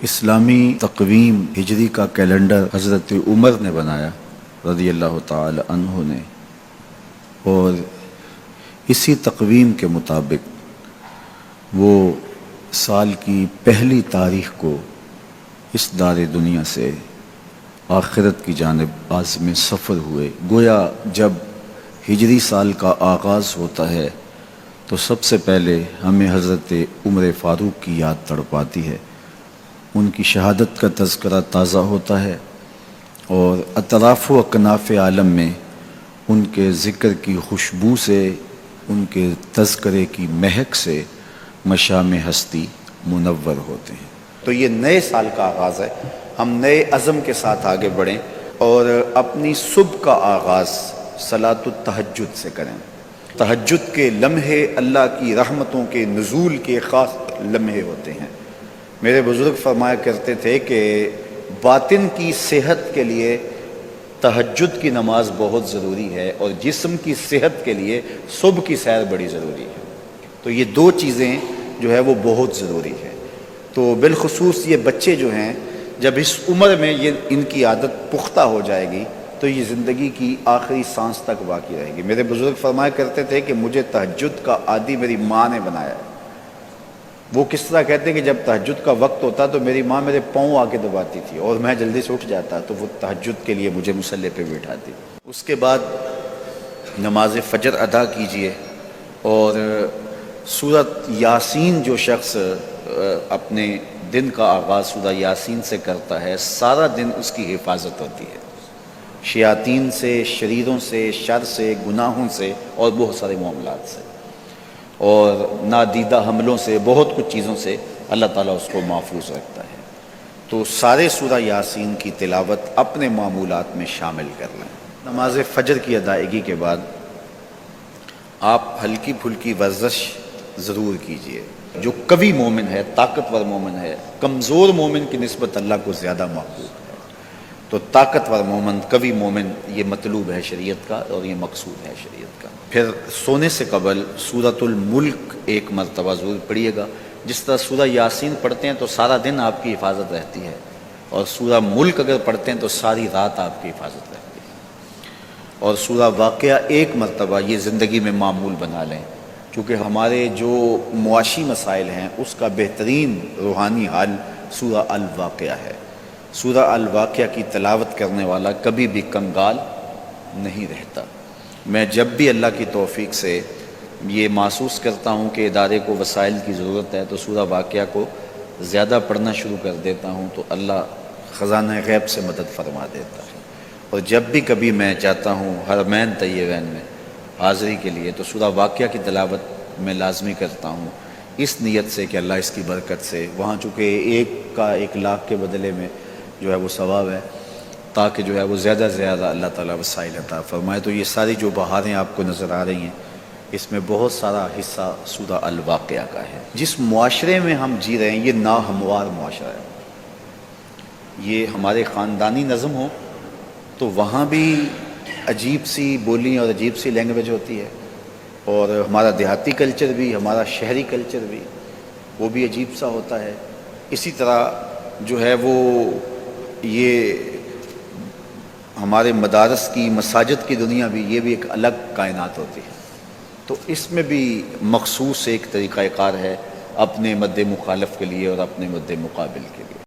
اسلامی تقویم ہجری کا کیلنڈر حضرت عمر نے بنایا رضی اللہ تعالی عنہ نے، اور اسی تقویم کے مطابق وہ سال کی پہلی تاریخ کو اس دار دنیا سے آخرت کی جانب عازم سفر ہوئے۔ گویا جب ہجری سال کا آغاز ہوتا ہے تو سب سے پہلے ہمیں حضرت عمر فاروق کی یاد تڑپاتی ہے، ان کی شہادت کا تذکرہ تازہ ہوتا ہے، اور اطراف و اکناف عالم میں ان کے ذکر کی خوشبو سے، ان کے تذکرے کی مہک سے مشام ہستی منور ہوتے ہیں۔ تو یہ نئے سال کا آغاز ہے، ہم نئے عزم کے ساتھ آگے بڑھیں اور اپنی صبح کا آغاز صلاۃ التہجد سے کریں۔ تہجد کے لمحے اللہ کی رحمتوں کے نزول کے خاص لمحے ہوتے ہیں۔ میرے بزرگ فرمایا کرتے تھے کہ باطن کی صحت کے لیے تہجد کی نماز بہت ضروری ہے، اور جسم کی صحت کے لیے صبح کی سیر بڑی ضروری ہے۔ تو یہ دو چیزیں جو ہے وہ بہت ضروری ہے۔ تو بالخصوص یہ بچے جو ہیں، جب اس عمر میں ان کی عادت پختہ ہو جائے گی تو یہ زندگی کی آخری سانس تک باقی رہے گی۔ میرے بزرگ فرمایا کرتے تھے کہ مجھے تہجد کا عادی میری ماں نے بنایا ہے۔ وہ کس طرح کہتے ہیں کہ جب تہجد کا وقت ہوتا تو میری ماں میرے پاؤں آ کے دباتی تھی اور میں جلدی سے اٹھ جاتا، تو وہ تہجد کے لیے مجھے مصلی پہ بٹھاتی۔ اس کے بعد نماز فجر ادا کیجئے، اور سورۃ یاسین جو شخص اپنے دن کا آغاز سورہ یاسین سے کرتا ہے، سارا دن اس کی حفاظت ہوتی ہے، شیاطین سے، شریروں سے، شر سے، گناہوں سے اور بہت سارے معاملات سے، اور نادیدہ حملوں سے، بہت کچھ چیزوں سے اللہ تعالیٰ اس کو محفوظ رکھتا ہے۔ تو سارے سورہ یاسین کی تلاوت اپنے معمولات میں شامل کر لیں۔ نماز فجر کی ادائیگی کے بعد آپ ہلکی پھلکی ورزش ضرور کیجئے۔ جو قوی مومن ہے، طاقتور مومن ہے، کمزور مومن کی نسبت اللہ کو زیادہ محبوب ہے۔ تو طاقتور مومن، قوی مومن، یہ مطلوب ہے شریعت کا، اور یہ مقصود ہے شریعت کا۔ پھر سونے سے قبل سورۃ الملک ایک مرتبہ ضرور پڑھیے گا۔ جس طرح سورہ یاسین پڑھتے ہیں تو سارا دن آپ کی حفاظت رہتی ہے، اور سورہ ملک اگر پڑھتے ہیں تو ساری رات آپ کی حفاظت رہتی ہے۔ اور سورہ واقعہ ایک مرتبہ یہ زندگی میں معمول بنا لیں، کیونکہ ہمارے جو معاشی مسائل ہیں اس کا بہترین روحانی حل سورہ الواقعہ ہے۔ سورہ الواقعہ کی تلاوت کرنے والا کبھی بھی کنگال نہیں رہتا۔ میں جب بھی اللہ کی توفیق سے یہ محسوس کرتا ہوں کہ ادارے کو وسائل کی ضرورت ہے تو سورہ واقعہ کو زیادہ پڑھنا شروع کر دیتا ہوں، تو اللہ خزانہ غیب سے مدد فرما دیتا ہے۔ اور جب بھی کبھی میں جاتا ہوں حرمین طیبین میں حاضری کے لیے تو سورہ واقعہ کی تلاوت میں لازمی کرتا ہوں، اس نیت سے کہ اللہ اس کی برکت سے، وہاں چونکہ ایک کا 1,00,000 کے بدلے میں جو ہے وہ ثواب ہے، تاکہ جو ہے وہ زیادہ سے زیادہ اللہ تعالیٰ وسائل عطا فرمائے۔ تو یہ ساری جو بہاریں آپ کو نظر آ رہی ہیں، اس میں بہت سارا حصہ سورہ الواقعہ کا ہے۔ جس معاشرے میں ہم جی رہے ہیں یہ ناہموار معاشرہ ہے۔ یہ ہمارے خاندانی نظم ہو تو وہاں بھی عجیب سی بولی اور عجیب سی لینگویج ہوتی ہے، اور ہمارا دیہاتی کلچر بھی، ہمارا شہری کلچر بھی، وہ بھی عجیب سا ہوتا ہے۔ اسی طرح جو ہے وہ یہ ہمارے مدارس کی، مساجد کی دنیا بھی، یہ بھی ایک الگ کائنات ہوتی ہے۔ تو اس میں بھی مخصوص ایک طریقہ کار ہے اپنے مد مخالف کے لیے اور اپنے مد مقابل کے لیے۔